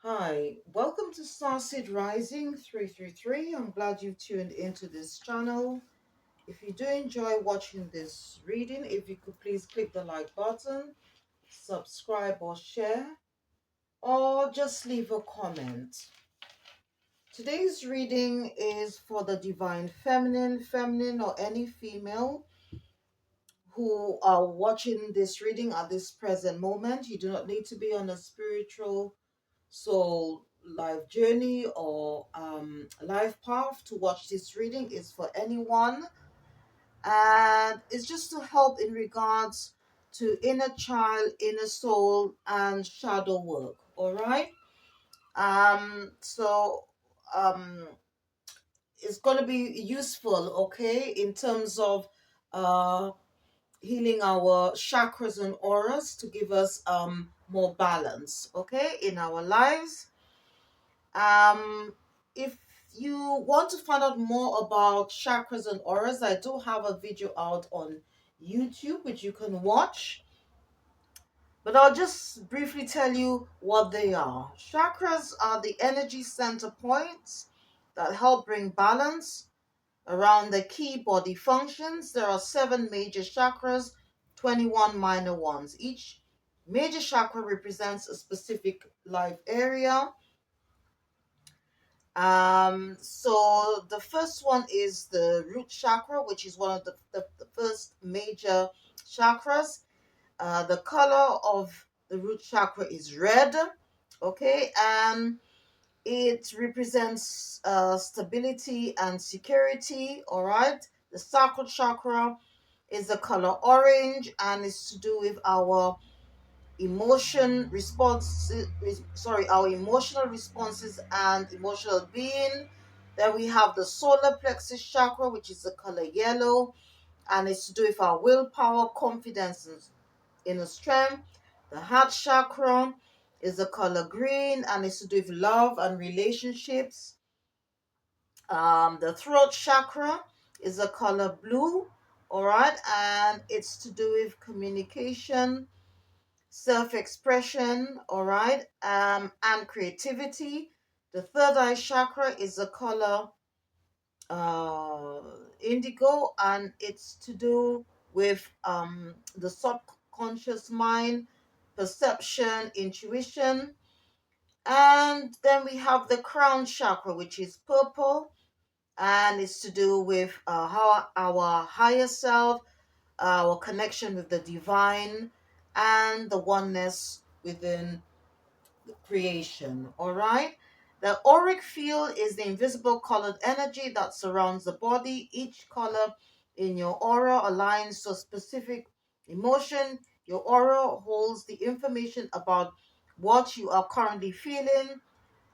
Hi, welcome to Starseed Rising 333. I'm glad you've tuned into this channel. If you do enjoy watching this reading, if you could please click the like button, subscribe or share, or just leave a comment. Today's reading is for the Divine Feminine, or any female who are watching this reading at this present moment. You do not need to be on a spiritual soul life journey or life path to watch this reading. Is for anyone, and it's just to help in regards to inner child, inner soul, and shadow work. All right. So um it's going to be useful, okay, in terms of uh healing our chakras and auras to give us more balance, okay, in our lives. Um, if you want to find out more about chakras and auras, I do have a video out on YouTube which you can watch. But I'll just briefly tell you what they are. Chakras are the energy center points that help bring balance around the key body functions. There are 7 major chakras, 21 minor ones. Each major chakra represents a specific life area. So the first one is the root chakra, which is one of the first major chakras. The color of the root chakra is red, okay, and it represents stability and security, all right. The sacral chakra is the color orange and is to do with our our emotional responses and emotional being. Then we have the solar plexus chakra, which is the color yellow, and it's to do with our willpower, confidence, and inner strength. The heart chakra is the color green, and it's to do with love and relationships. The throat chakra is the color blue, all right, and it's to do with communication, self-expression, all right, and creativity. The third eye chakra is the color uh, indigo, and it's to do with the subconscious mind, perception, intuition. And then we have the crown chakra, which is purple, and it's to do with how our higher self, our connection with the divine, and the oneness within creation. All right. The auric field is the invisible colored energy that surrounds the body. Each color in your aura aligns to a specific emotion. Your aura holds the information about what you are currently feeling,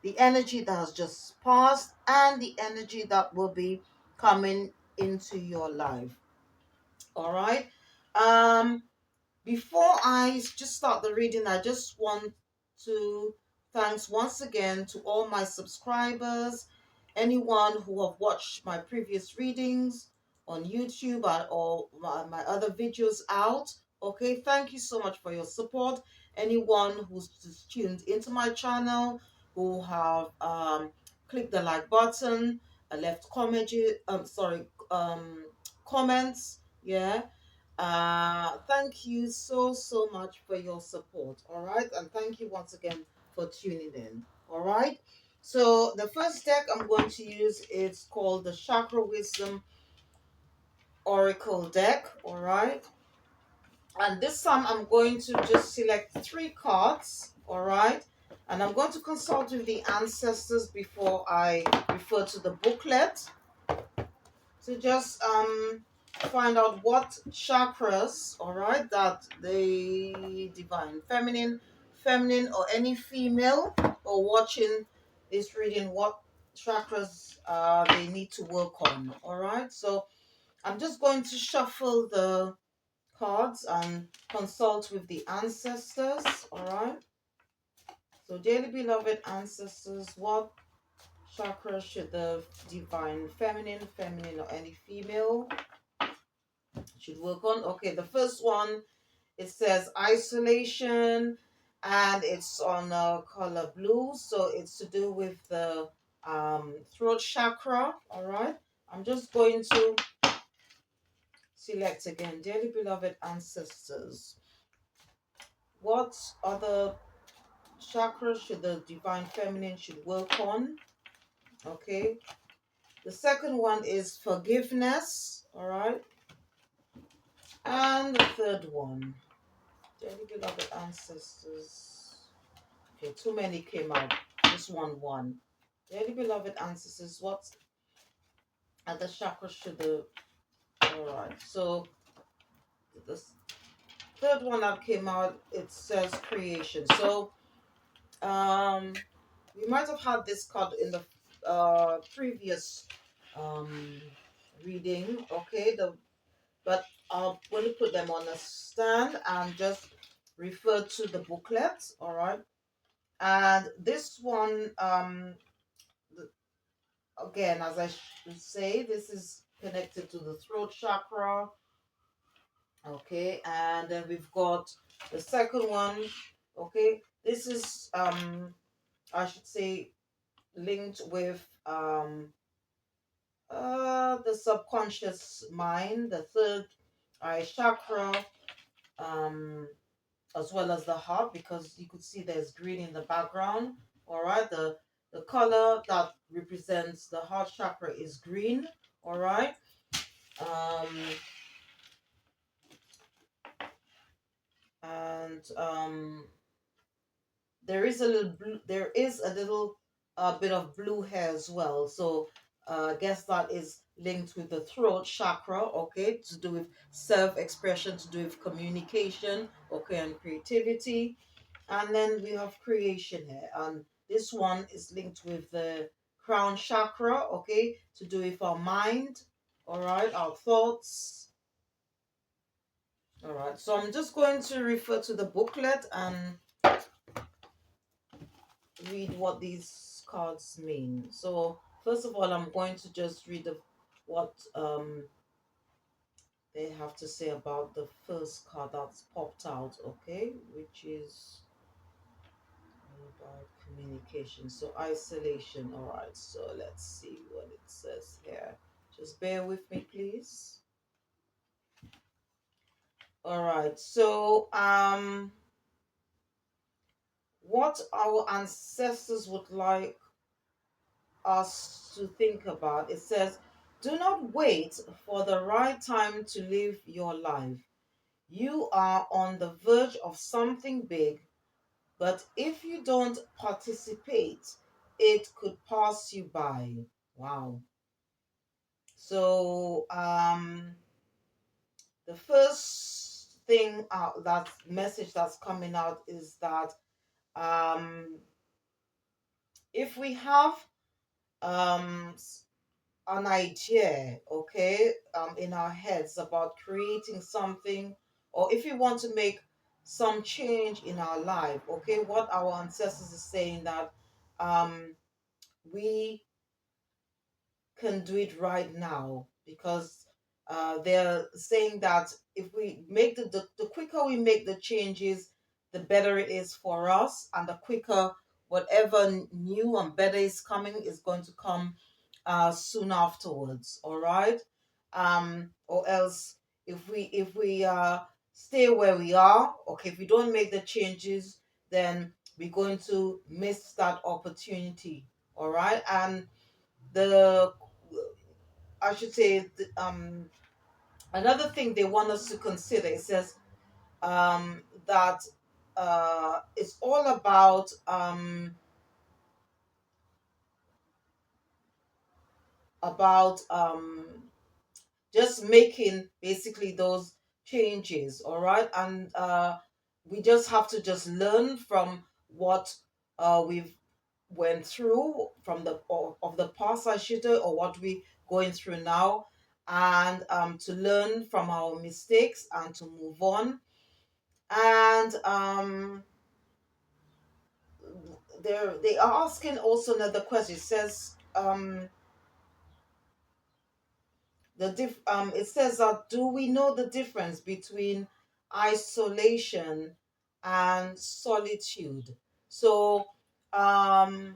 the energy that has just passed, and the energy that will be coming into your life. All right. Um, Before I just start the reading, I just want to thanks once again to all my subscribers, anyone who have watched my previous readings on YouTube or my other videos out. Okay, thank you so much for your support. Anyone who's just tuned into my channel, who have clicked the like button, left comments, yeah. Thank you so much for your support. All right, and thank you once again for tuning in. All right. So the first deck I'm going to use is called the Chakra Wisdom Oracle deck. All right. And this time I'm going to just select 3 cards. All right. And I'm going to consult with the ancestors before I refer to the booklet to just find out what chakras, all right, that the divine feminine or any female or watching this reading, what chakras they need to work on. All right, so I'm just going to shuffle the cards and consult with the ancestors. All right, so dearly beloved ancestors, what chakra should the divine feminine or any female should work on? Okay, the first one, it says isolation, and it's on color blue, so it's to do with the throat chakra. All right, I'm just going to select again. Dearly beloved ancestors, what other chakras should the divine feminine should work on? Okay, the second one is forgiveness. All right, and the third one, dearly beloved ancestors. Okay, too many came out. Just one. Dearly beloved ancestors, what other chakras should the, all right, so the third one that came out, it says creation. So um we might have had this card in the previous um reading. Okay, the but I'm going to put them on a stand and just refer to the booklet. All right, and this one, again, as I should say, this is connected to the throat chakra. Okay, and then we've got the second one. Okay, this is I should say linked with the subconscious mind, the third eye chakra, um as well as the heart, because you could see there's green in the background. All right, the color that represents the heart chakra is green. All right, um and there is a little bit of blue hair as well, so I guess that is linked with the throat chakra. Okay, to do with self-expression, to do with communication, okay, and creativity. And then we have creation here, and this one is linked with the crown chakra, okay, to do with our mind, all right, our thoughts. All right, so I'm just going to refer to the booklet and read what these cards mean. So first of all, I'm going to just read what they have to say about the first card that's popped out, okay, which is about communication. So isolation. All right. So let's see what it says here. Just bear with me, please. All right. So what our ancestors would like us to think about. It says, do not wait for the right time to live your life. You are on the verge of something big, but if you don't participate, it could pass you by. Wow. So, the first thing out, that message that's coming out is that um, if we have um, an idea, okay, in our heads about creating something, or if we want to make some change in our life, okay, what our ancestors are saying that um, we can do it right now, because they're saying that if we make the quicker we make the changes, the better it is for us, and the quicker whatever new and better is coming is going to come soon afterwards. All right, or else if we stay where we are, okay, if we don't make the changes, then we're going to miss that opportunity. All right, and the I should say another thing they want us to consider. It says that it's all about just making basically those changes. All right, and we just have to just learn from what we've went through from of the past, I should say, or what we going through now, and to learn from our mistakes and to move on. And they are asking also another question. It says it says that, do we know the difference between isolation and solitude. So, um,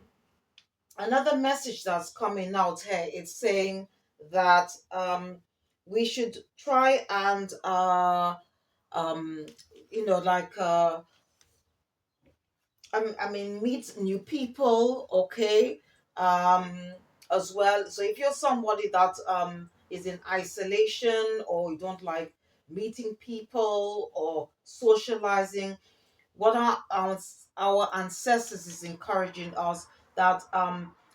another message that's coming out here, it's saying that we should try and um, like I mean, meet new people, okay, um, as well. So if you're somebody that is in isolation, or you don't like meeting people or socializing, what our ancestors is encouraging us, that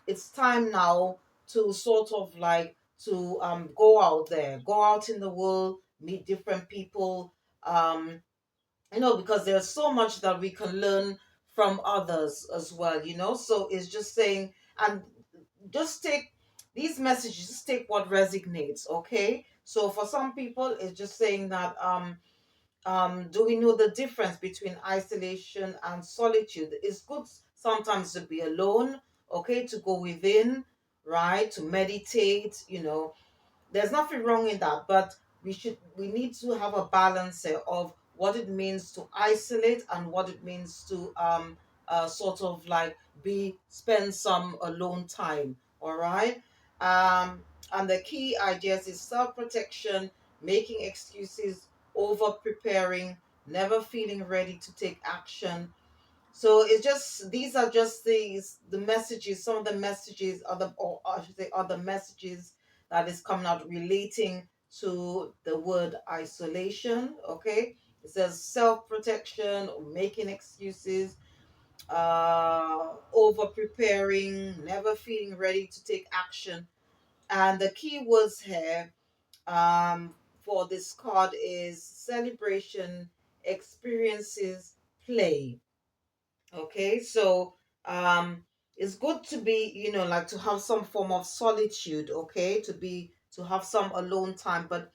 it's time now to sort of like to go out there, go out in the world, meet different people, because there's so much that we can learn from others as well, so it's just saying, and just take these messages, just take what resonates, okay? So for some people it's just saying that do we know the difference between isolation and solitude? It's good sometimes to be alone, okay, to go within, right, to meditate, there's nothing wrong in that, but we need to have a balance here of what it means to isolate and what it means to sort of like be spend some alone time. All right. um and the key ideas is self-protection, making excuses, over preparing, never feeling ready to take action. So it's just, these are just the messages, some of the messages, other, or I should say other messages that is coming out relating to the word isolation. Okay. It says self-protection, making excuses, over preparing, never feeling ready to take action. And the key words here for this card is celebration, experiences, play. Okay, so it's good to be, like to have some form of solitude, okay, to have some alone time. But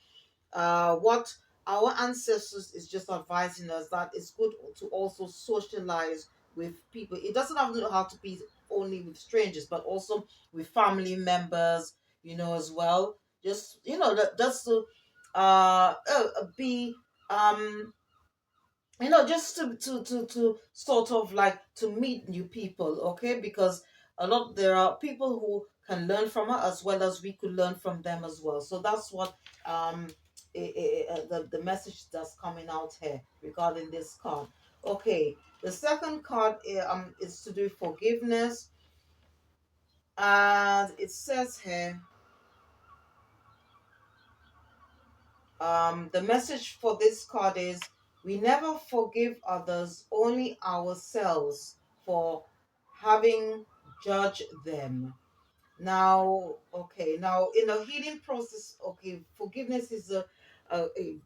what our ancestors is just advising us, that it's good to also socialize with people. It doesn't have to be only with strangers, but also with family members, as well. Just just to be just to sort of like to meet new people, okay, because there are people who can learn from us, as well as we could learn from them as well. So that's what um the message that's coming out here regarding this card. Okay, the second card is to do forgiveness, and it says here, the message for this card is, we never forgive others, only ourselves, for having judged them. Now, okay, now in the healing process, okay, forgiveness is a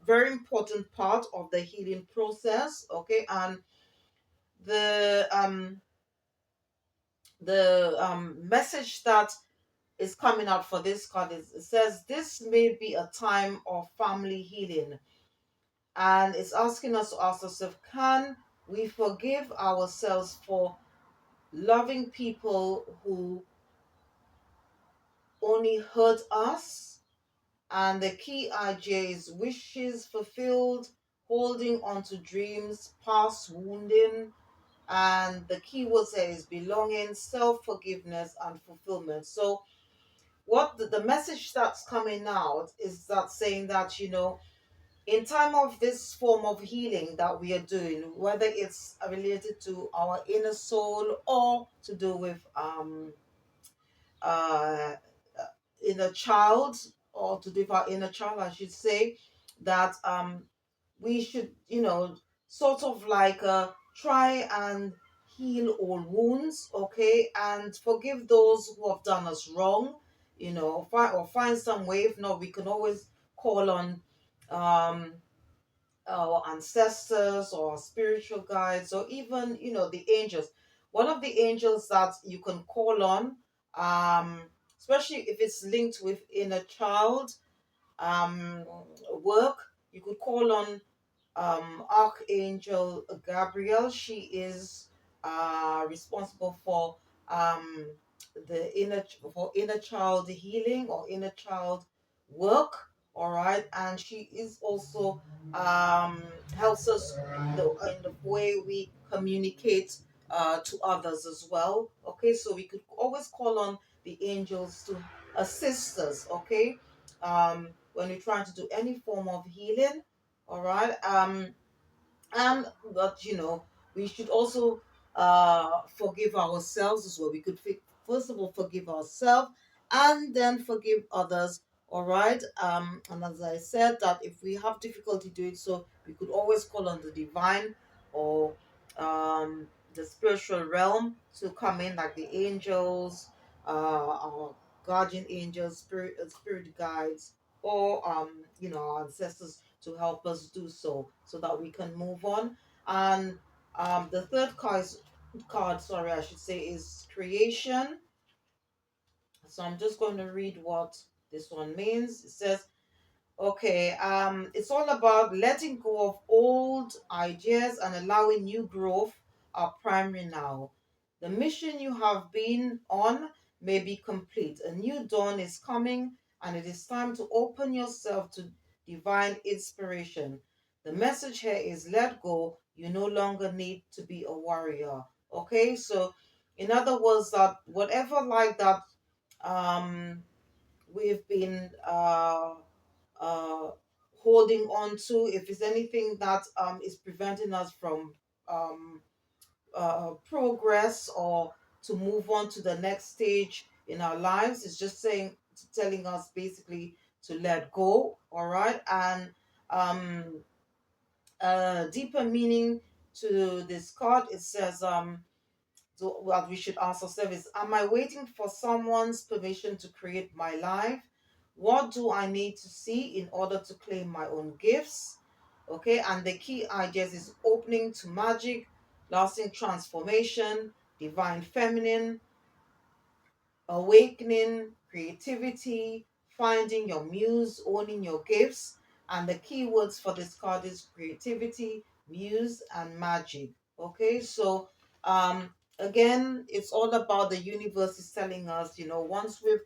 very important part of the healing process, okay, and the message that is coming out for this card is, it says, this may be a time of family healing, and it's asking us to ask ourselves, can we forgive ourselves for loving people who only hurt us? And the key idea is wishes fulfilled, holding on to dreams, past wounding. And the key word there is belonging, self-forgiveness, and fulfillment. So what the message that's coming out is that saying that, in time of this form of healing that we are doing, whether it's related to our inner soul or to do with uh, inner child, or to do with our inner child, I should say, that we should, sort of like try and heal all wounds, okay, and forgive those who have done us wrong, find some way. If not, we can always call on um our ancestors or spiritual guides, or even the angels. One of the angels that you can call on, um especially if it's linked with inner child um work, you could call on Archangel Gabriel. She is responsible for the inner child healing or inner child work. all right, and she is also helps us in the way we communicate to others as well. Okay, so we could always call on the angels to assist us. Okay, when we're trying to do any form of healing, all right. And but we should also forgive ourselves as well. We could first of all forgive ourselves and then forgive others, all right. And as I said, that if we have difficulty doing so, we could always call on the divine or the spiritual realm to come in, like the angels, our guardian angels, spirit guides, or our ancestors to help us do so, so that we can move on. And the third card, sorry, I should say, is creation. So I'm just going to read what this one means. It says, okay, it's all about letting go of old ideas and allowing new growth are primary now. The mission you have been on may be complete. A new dawn is coming, and it is time to open yourself to divine inspiration. The message here is let go. You no longer need to be a warrior. Okay, so in other words, that whatever like that um we've been uh, holding on to, if it's anything that is preventing us from um, progress or to move on to the next stage in our lives, it's just telling us basically to let go, all right. And um, deeper meaning to this card, it says so what we should ask ourselves is, am I waiting for someone's permission to create my life? What do I need to see in order to claim my own gifts? Okay, and the key ideas is opening to magic, lasting transformation, divine feminine, awakening, creativity, finding your muse, owning your gifts. And the keywords for this card is creativity, muse, and magic. Okay, so again, it's all about the universe is telling us, once we've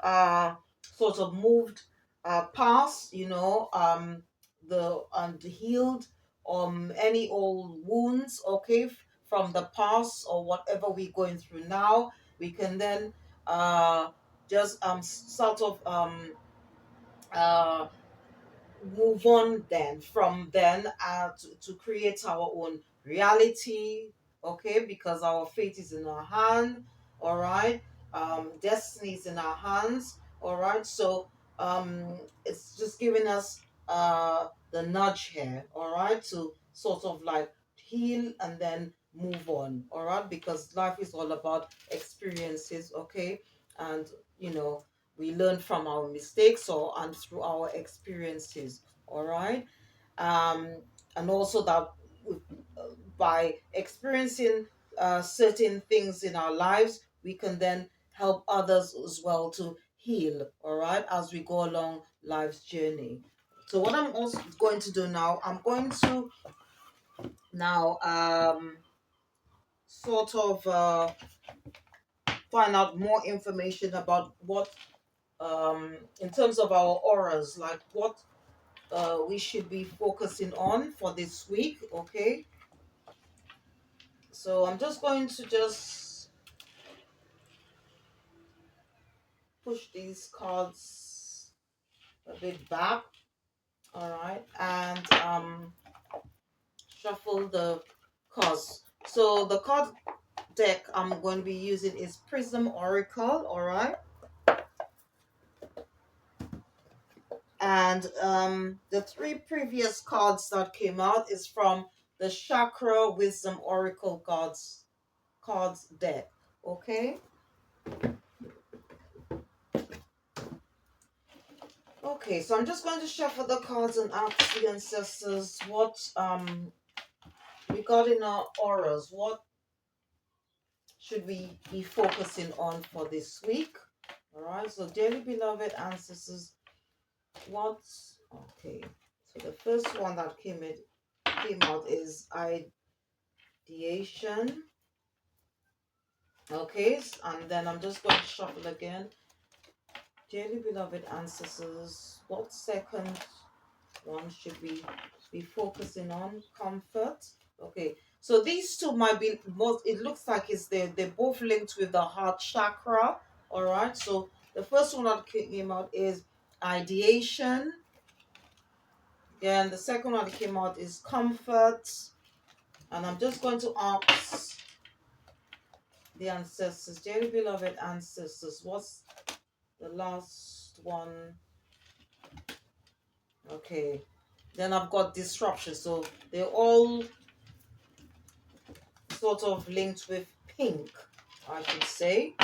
uh sort of moved past, the healed any old wounds, okay, from the past or whatever we're going through now, we can then uh, just sort of uh, move on then from then to create our own reality, okay, because our fate is in our hand, all right. Destiny is in our hands, all right. So it's just giving us the nudge here, all right, to sort of like heal and then move on, all right, because life is all about experiences, okay. And you know we learn from our mistakes or and through our experiences, all right. um and also that we, by experiencing certain things in our lives, we can then help others as well to heal, all right, as we go along life's journey. So what I'm also going to do now, I'm going to now sort of find out more information about what in terms of our auras, like what we should be focusing on for this week. Okay, so I'm just going to just push these cards a bit back, all right, and shuffle the cards. So the card deck I'm going to be using is Prism Oracle, all right. And the three previous cards that came out is from the Chakra Wisdom Oracle cards deck. Okay. Okay, so I'm just going to shuffle the cards and ask the ancestors what regarding our auras, what should we be focusing on for this week? All right, so dearly beloved ancestors, what? Okay, so the first one that came out is ideation. Okay, and then I'm just going to shuffle again. Dearly beloved ancestors, what second one should we be focusing on? Comfort. Okay, so these two might be most, it looks like it's they're both linked with the heart chakra. All right, so the first one that came out is ideation. Then the second one that came out is comfort. And I'm just going to ask the ancestors, dearly beloved ancestors, what's the last one? Okay. Then I've got disruption. So they're all sort of linked with pink, I should say.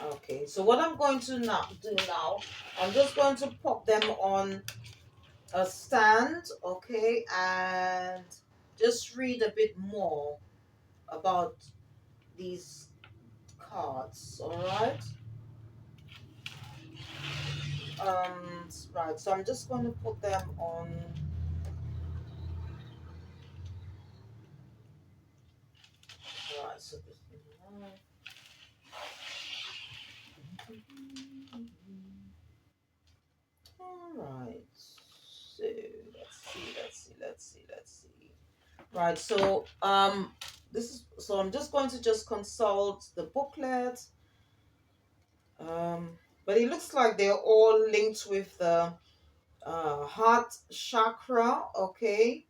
Okay, so what I'm going to now, I'm just going to pop them on a stand, okay, and just read a bit more about these cards, all right? Right, so I'm just going to put them on. Right, so this all right. So let's see. Right, so this is so I'm just going to just consult the booklet. Um, but it looks like they're all linked with the heart chakra, okay,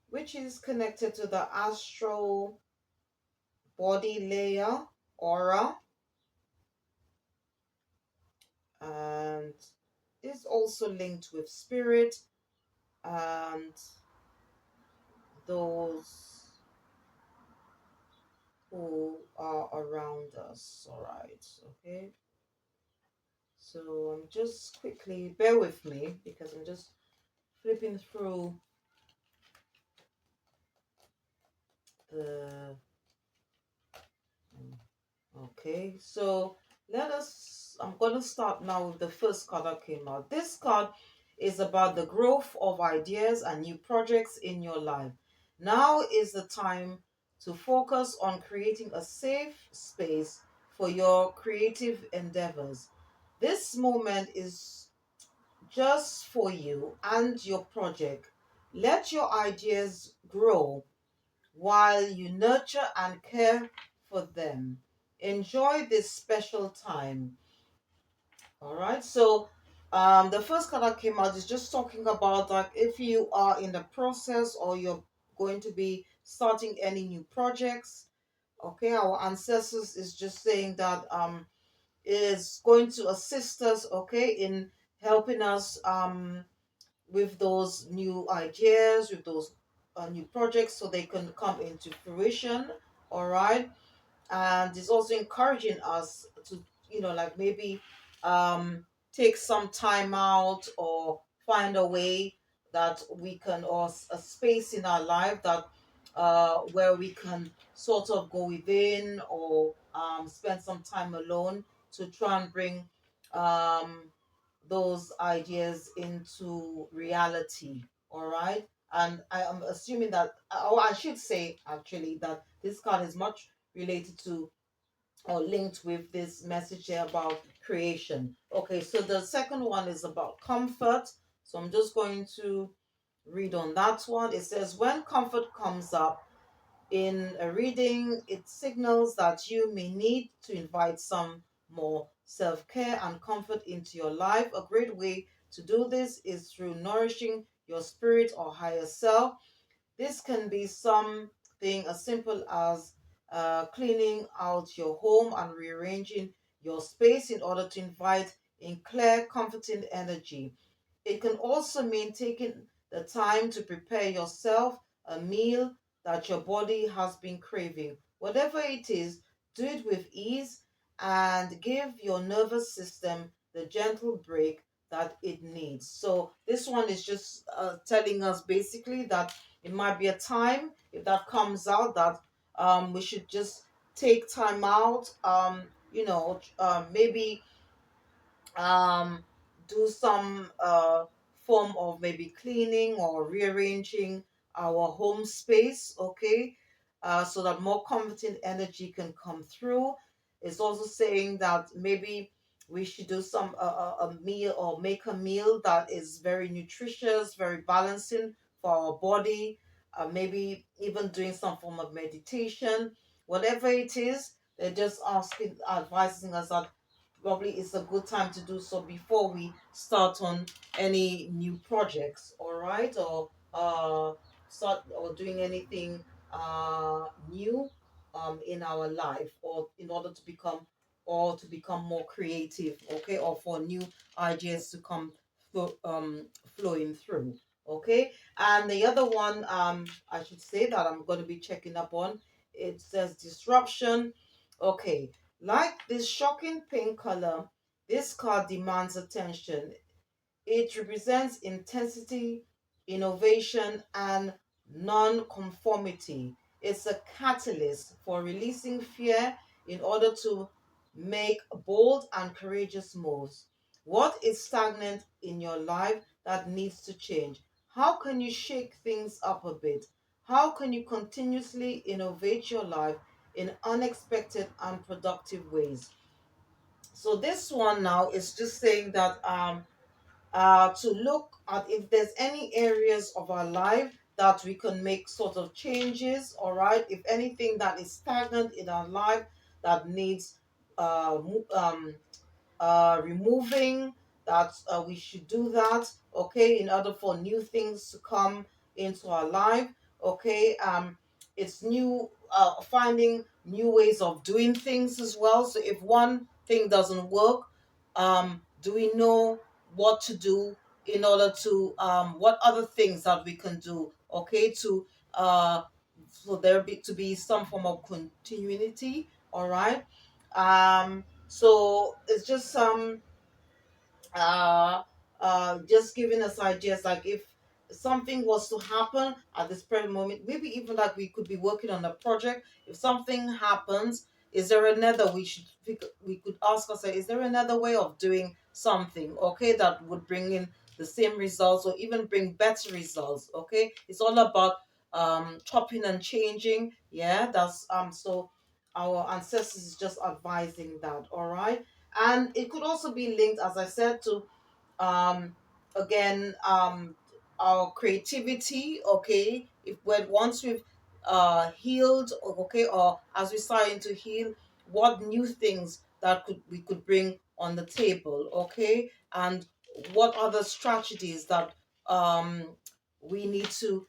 which is connected to the astral body layer aura, and is also linked with spirit and those who are around us. All right, okay. So I'm just quickly bear with me because I'm just flipping through the okay. So I'm going to start now with the first card that came out. This card is about the growth of ideas and new projects in your life. Now is the time to focus on creating a safe space for your creative endeavors. This moment is just for you and your project. Let your ideas grow while you nurture and care for them. Enjoy this special time. All right. So, the first card that came out is just talking about like if you are in the process or you're going to be starting any new projects. Okay, our ancestors is just saying that is going to assist us. Okay, in helping us with those new ideas, with those new projects, so they can come into fruition. All right, and it's also encouraging us to, like maybe um, take some time out or find a way that we can, or a space in our life that where we can sort of go within or spend some time alone to try and bring um, those ideas into reality. All right. And I am assuming that, or I should say actually, that this card is much related to or linked with this message here about creation. Okay, so the second one is about comfort. So I'm just going to read on that one. It says, when comfort comes up, in a reading, it signals that you may need to invite some more self care and comfort into your life. A great way to do this is through nourishing your spirit or higher self. This can be something as simple as cleaning out your home and rearranging your space in order to invite in clear, comforting energy. It can also mean taking the time to prepare yourself a meal that your body has been craving. Whatever it is, do it with ease and give your nervous system the gentle break that it needs. So, this one is just telling us basically that it might be a time, if that comes out, that we should just take time out, maybe um, do some form of maybe cleaning or rearranging our home space, okay? so that more comforting energy can come through. It's also saying that maybe we should do some a meal, or make a meal that is very nutritious, very balancing for our body. Maybe even doing some form of meditation, whatever it is. They're just asking, advising us that probably it's a good time to do so before we start on any new projects, all right, or start or doing anything new in our life, or in order to become, or to become more creative, okay, or for new ideas to come flowing through, okay. And the other one, I should say, that I'm going to be checking up on, it says disruption, okay. Like this shocking pink color, this card demands attention. It represents intensity, innovation, and non-conformity. It's a catalyst for releasing fear in order to make bold and courageous moves. What is stagnant in your life that needs to change? How can you shake things up a bit? How can you continuously innovate your life in unexpected and productive ways? So this one now is just saying that to look at if there's any areas of our life that we can make sort of changes, all right? If anything that is stagnant in our life that needs removing, that we should do that, okay, in order for new things to come into our life, okay. It's new, finding new ways of doing things as well. So if one thing doesn't work, do we know what to do in order to what other things that we can do, okay, to so there be to be some form of continuity, all right. So it's just uh, just giving us ideas, like if something was to happen at this present moment, maybe even like we could be working on a project. If something happens, is there another, we could ask ourselves, is there another way of doing something, okay, that would bring in the same results or even bring better results, okay. It's all about chopping and changing, yeah. That's so our ancestors is just advising that, all right. And it could also be linked, as I said, to um again our creativity, okay. If when once we've healed, okay, or as we're starting to heal, what new things that could we could bring on the table, okay. And what other strategies that um we need to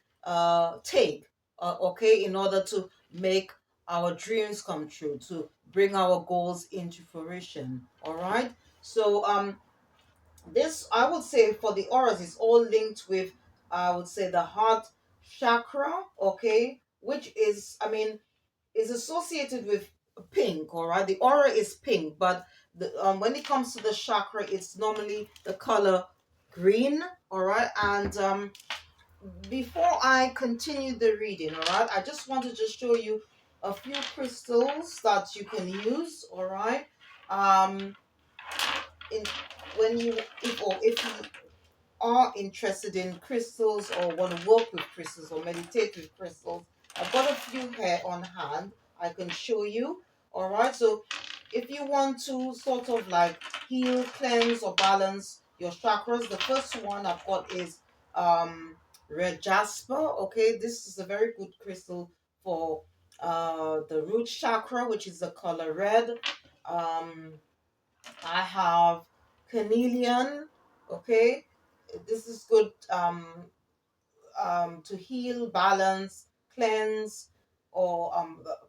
take, okay, in order to make our dreams come true, to bring our goals into fruition, all right. So this, I would say, for the auras is all linked with, I would say, the heart chakra, okay, which is, I mean, is associated with pink, all right. The aura is pink, but when it comes to the chakra, it's normally the color green, all right. And before I continue the reading, all right, I just want to just show you a few crystals that you can use, all right. Um, in when you if you are interested in crystals or want to work with crystals or meditate with crystals, I've got a few here on hand I can show you. All right. So if you want to sort of like heal, cleanse, or balance your chakras, the first one I've got is red jasper. Okay, this is a very good crystal for the root chakra, which is the color red. Um, I have Carnelian. Okay, this is good to heal, balance, cleanse, or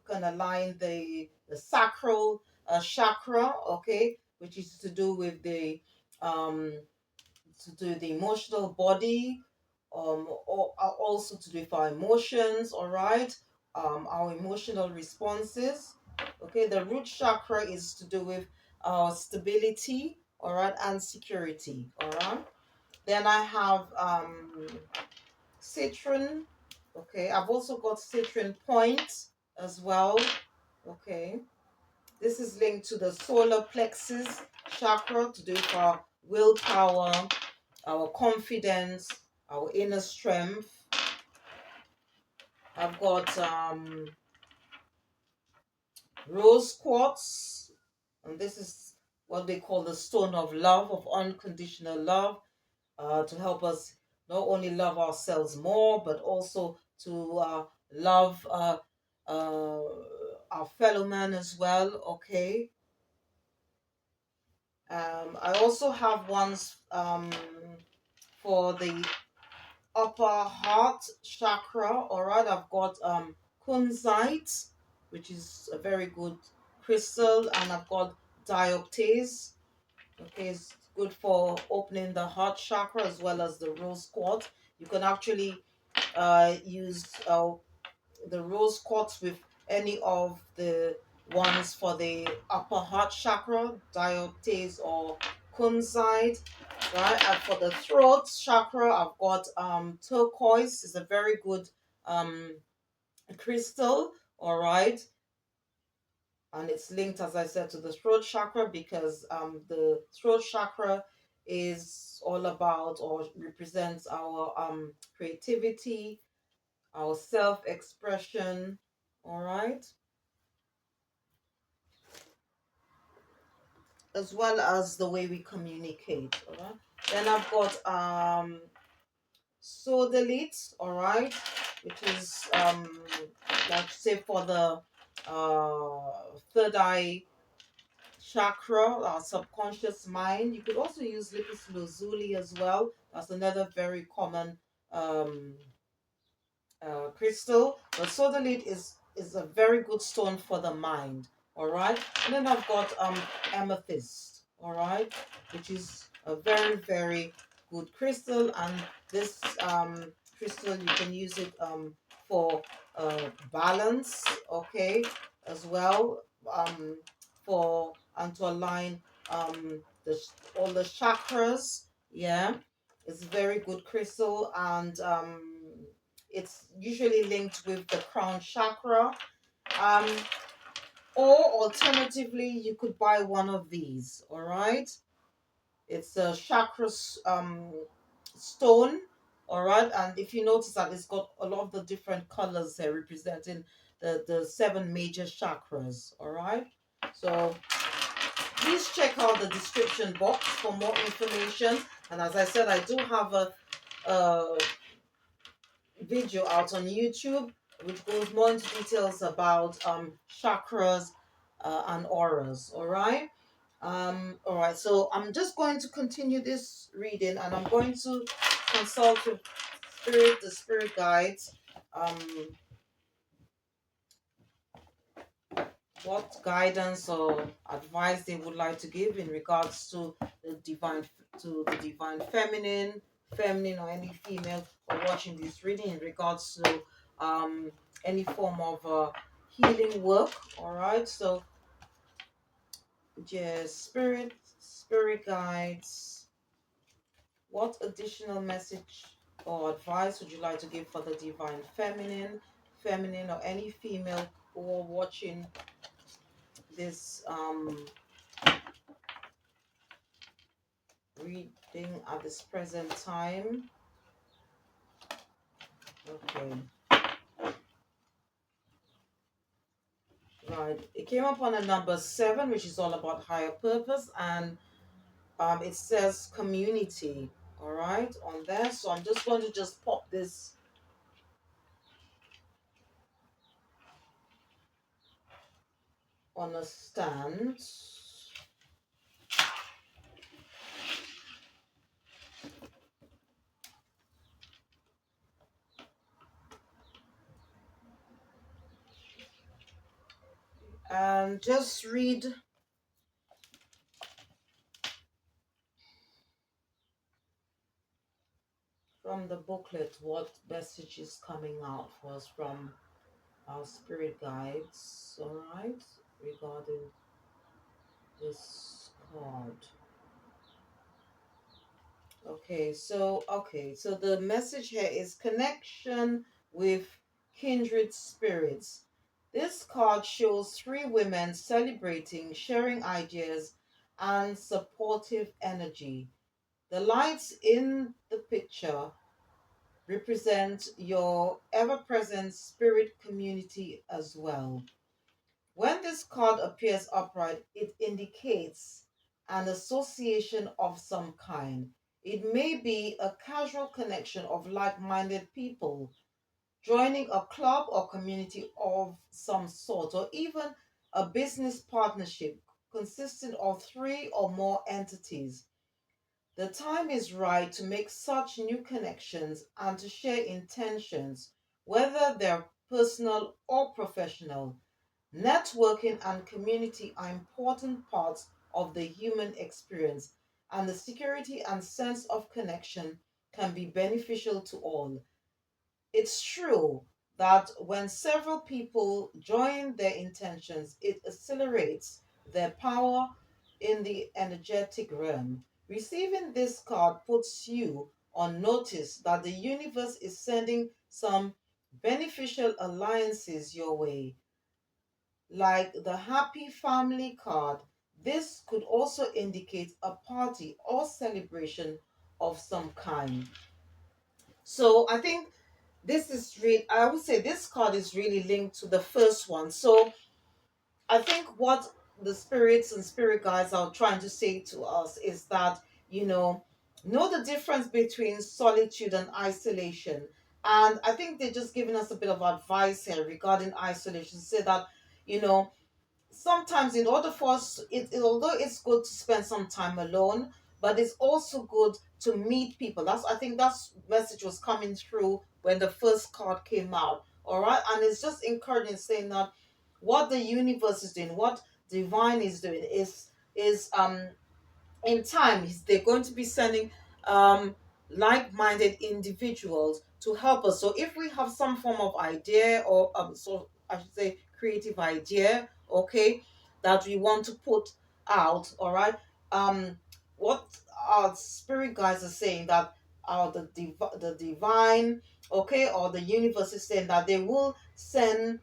can align the sacral chakra. Okay, which is to do with the um, to do the emotional body, or also to do with our emotions. All right, our emotional responses. Okay, the root chakra is to do with our stability, all right, and security, all right. Then I have citron. Okay, I've also got citron point as well. Okay, this is linked to the solar plexus chakra to do with our willpower, our confidence, our inner strength. I've got rose quartz, and this is what they call the stone of love, of unconditional love, to help us not only love ourselves more, but also to love uh, our fellow man as well. Okay. I also have ones for the upper heart chakra. All right, I've got kunzite, which is a very good crystal, and I've got dioptase. Okay, it's good for opening the heart chakra as well as the rose quartz. You can actually use the rose quartz with any of the ones for the upper heart chakra, dioptase or kunzite, right? And for the throat chakra, I've got turquoise. Is a very good um crystal, all right, and it's linked, as I said, to the throat chakra because the throat chakra is all about or represents our creativity, our self-expression, all right, as well as the way we communicate, all right. Then I've got sodalite, all right, which is like say for the third eye chakra, our subconscious mind. You could also use lapis lazuli as well. That's another very common um, crystal. But sodalite is a very good stone for the mind. All right, and then I've got amethyst. All right, which is a very good crystal, and this crystal you can use it for balance. Okay, as well for and to align all the chakras. Yeah, it's a very good crystal, and it's usually linked with the crown chakra. Um, or alternatively, you could buy one of these. All right, it's a chakra stone. All right, and if you notice that it's got a lot of the different colors here representing the seven major chakras. All right, so please check out the description box for more information. And as I said, I do have a video out on YouTube which goes more into details about chakras and auras. All right, so I'm just going to continue this reading, and I'm going to consult with the spirit guides, um, what guidance or advice they would like to give in regards to the divine feminine or any female or watching this reading in regards to any form of healing work. All right, so just spirit guides, what additional message or advice would you like to give for the divine feminine or any female who are watching this reading at this present time? Okay, right. It came up on a number 7, which is all about higher purpose, and it says community. All right, on there. So I'm just going to just pop this on a stand. And just read from the booklet what message is coming out for us from our spirit guides, all right, regarding this card. Okay, so the message here is connection with kindred spirits. This card shows 3 women celebrating, sharing ideas, and supportive energy. The lights in the picture represent your ever present spirit community as well. When this card appears upright, it indicates an association of some kind. It may be a casual connection of like minded people, joining a club or community of some sort, or even a business partnership consisting of three or more entities. The time is right to make such new connections and to share intentions, whether they're personal or professional. Networking and community are important parts of the human experience, and the security and sense of connection can be beneficial to all. It's true that when several people join their intentions, it accelerates their power in the energetic realm. Receiving this card puts you on notice that the universe is sending some beneficial alliances your way. Like the happy family card, this could also indicate a party or celebration of some kind. So I think this is really, I would say this card is really linked to the first one. So I think what the spirits and spirit guides are trying to say to us is that, you know the difference between solitude and isolation. And I think they're just giving us a bit of advice here regarding isolation. Say that, you know, sometimes in order for us although it's good to spend some time alone, but it's also good to meet people. That's, I think that's message was coming through when the first card came out. All right, and it's just encouraging, saying that what the universe is doing, what divine is doing, is in time they're going to be sending um like-minded individuals to help us. So if we have some form of idea, or so I should say creative idea, okay, that we want to put out, all right, um what our spirit guides are saying, that the divine, okay, or the universe is saying that they will send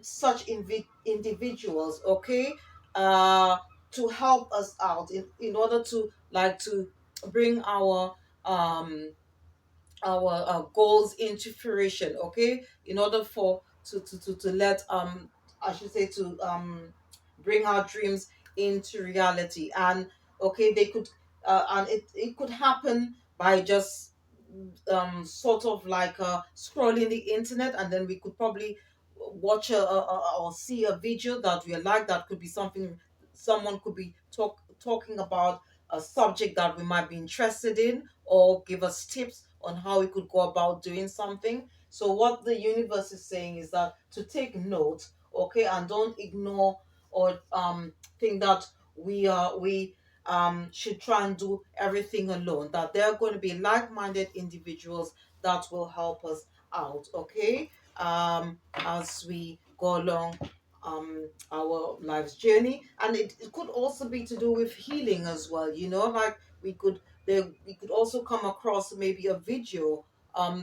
such individuals, okay, uh to help us out in order to, like, to bring our goals into fruition, okay, in order for to let I should say to bring our dreams into reality. And okay, they could and it could happen by just sort of like scrolling the internet, and then we could probably watch or see a video that we like, that could be something someone could be talking about, a subject that we might be interested in, or give us tips on how we could go about doing something. So what the universe is saying is that to take note, okay, and don't ignore or think that we should try and do everything alone. That there are going to be like-minded individuals that will help us out, okay, as we go along our life's journey. And it could also be to do with healing as well, like we could also come across maybe a video,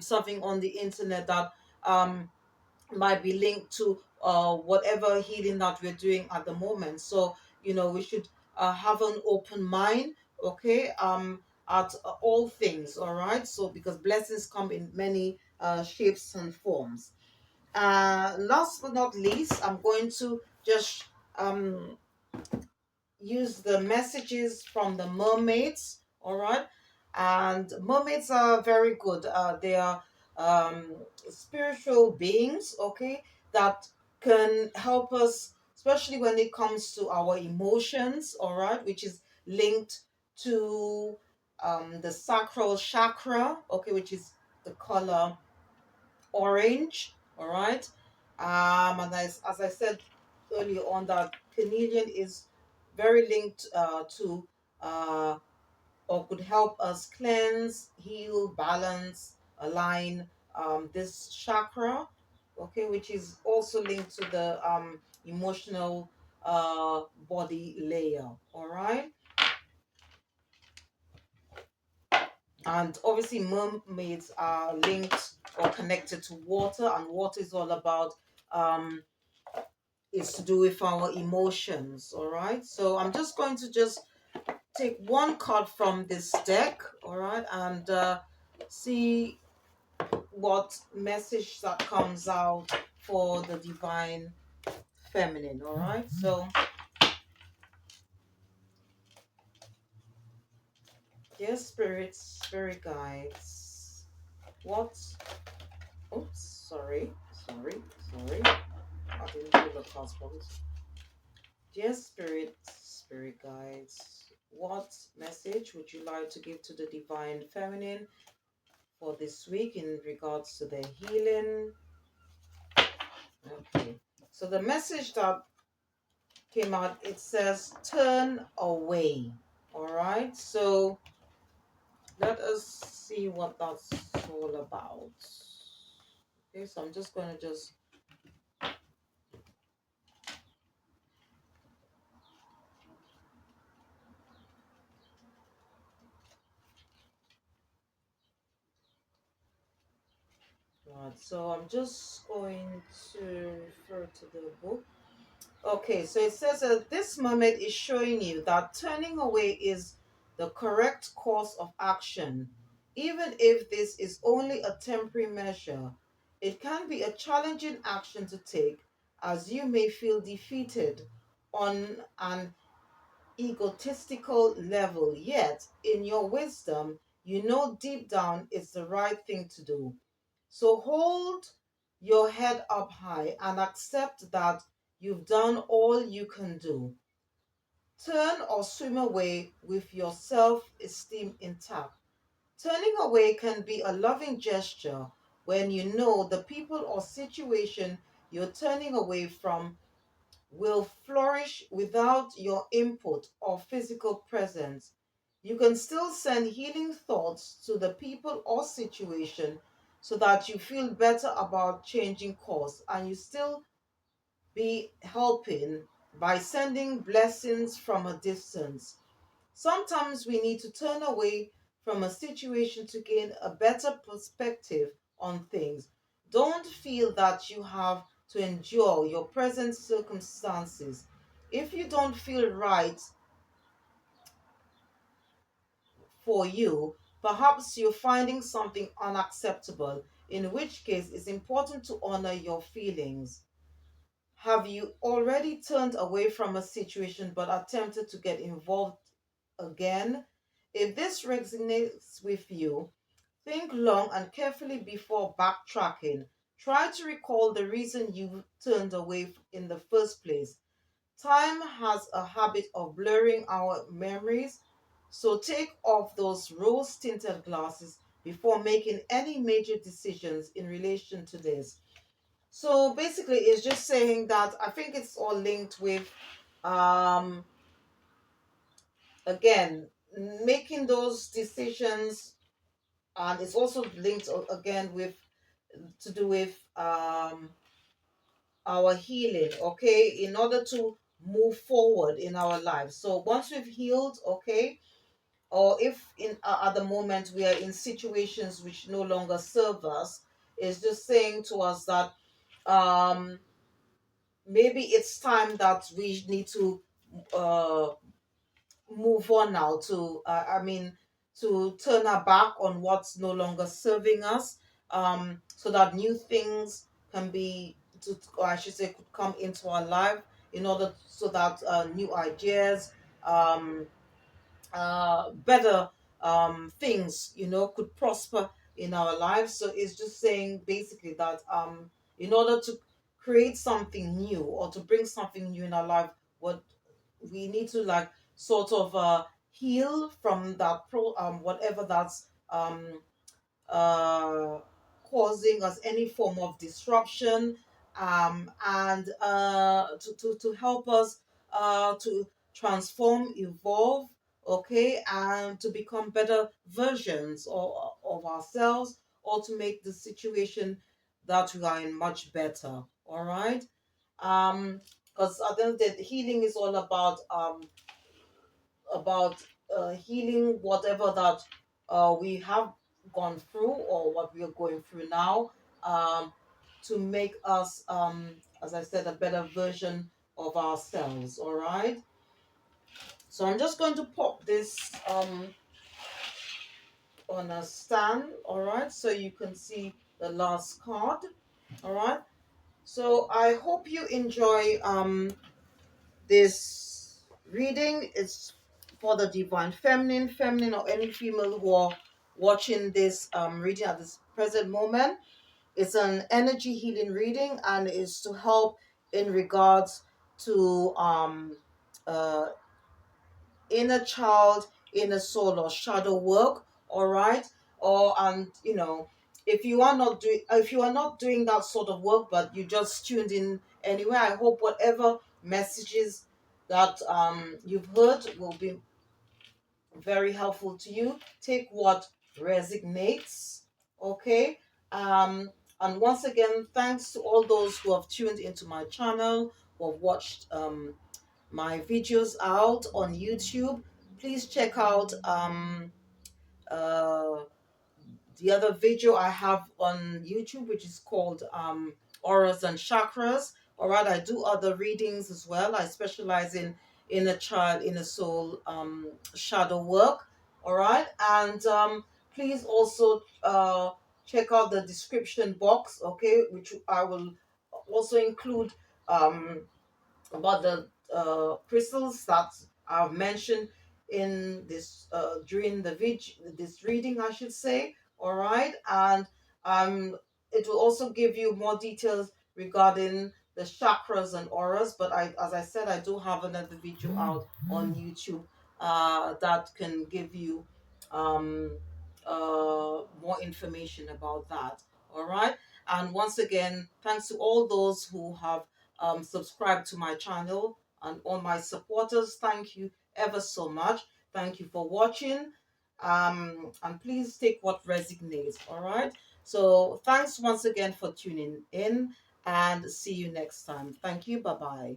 something on the internet that might be linked to whatever healing that we're doing at the moment. So we should have an open mind, okay, at all things, all right. So because blessings come in many shapes and forms. Last but not least, I'm going to just um use the messages from the mermaids. All right. And mermaids are very good. They are spiritual beings, okay, that can help us, especially when it comes to our emotions, all right, which is linked to the sacral chakra, okay, which is the color orange, all right. And as I said earlier on, that Carnelian is very linked to uh, or could help us cleanse, heal, balance, align this chakra, okay, which is also linked to the emotional body layer, all right. And obviously, mermaids are linked or connected to water, and water is all about um, it's to do with our emotions. All right. So I'm just going to just take one card from this deck. All right, and see what message that comes out for the divine feminine. All right, so dear spirits, spirit guides, what, oops, sorry, I didn't do the passport. Dear spirit guides, what message would you like to give to the divine feminine for this week in regards to their healing? Okay, so the message that came out, it says turn away. All right, so let us see what that's all about. Okay, so I'm just going to just right, so I'm just going to refer to the book. Okay, so it says that this moment is showing you that turning away is the correct course of action. Even if this is only a temporary measure, it can be a challenging action to take as you may feel defeated on an egotistical level. Yet, in your wisdom, you know deep down it's the right thing to do. So hold your head up high and accept that you've done all you can do. Turn or swim away with your self esteem intact. Turning away can be a loving gesture when you know the people or situation you're turning away from will flourish without your input or physical presence. You can still send healing thoughts to the people or situation so that you feel better about changing course, and you still be helping by sending blessings from a distance. Sometimes we need to turn away from a situation to gain a better perspective on things. Don't feel that you have to endure your present circumstances. If you don't feel right for you, perhaps you're finding something unacceptable, in which case it's important to honor your feelings. Have you already turned away from a situation but attempted to get involved again? If this resonates with you, think long and carefully before backtracking. Try to recall the reason you turned away in the first place. Time has a habit of blurring our memories, so take off those rose tinted glasses before making any major decisions in relation to this. So basically, it's just saying that I think it's all linked with, um, again, making those decisions, and it's also linked again with to do with our healing. Okay, in order to move forward in our lives. So once we've healed, okay, or if in at the moment we are in situations which no longer serve us, it's just saying to us that um maybe it's time that we need to uh, move on now to, to turn our back on what's no longer serving us, so that new things can be, or I should say, could come into our life in order so that new ideas, um, better things, could prosper in our lives. So it's just saying basically that in order to create something new or to bring something new in our life, what we need to like sort of heal from that whatever that's uh, causing us any form of disruption, and to help us to transform, evolve, okay, and to become better versions of ourselves, or to make the situation that we are in much better. All right. Because I think that healing is all about healing whatever that we have gone through or what we are going through now, um, to make us, as I said, a better version of ourselves. All right. So I'm just going to pop this on a stand. All right. So you can see the last card. All right. So I hope you enjoy this reading. It's for the divine feminine, or any female who are watching this reading at this present moment. It's an energy healing reading, and is to help in regards to uh inner child, inner soul, or shadow work. All right. Or and if you are not doing that sort of work, but you just tuned in anyway, I hope whatever messages that you've heard will be very helpful to you. Take what resonates. Okay. um and once again, thanks to all those who have tuned into my channel, who have watched my videos out on YouTube. Please check out uh, the other video I have on YouTube, which is called Auras and Chakras. All right, I do other readings as well. I specialize in inner child, inner soul, shadow work. All right, and please also check out the description box, okay, which I will also include um, about the crystals that I've mentioned in this during the this reading, I should say. All right, and it will also give you more details regarding the chakras and auras. But as I said, I do have another video out on YouTube that can give you um, more information about that. All right, and once again, thanks to all those who have subscribe to my channel, and all my supporters. Thank you ever so much. Thank you for watching. And please take what resonates. All right. So thanks once again for tuning in, and see you next time. Thank you. Bye bye.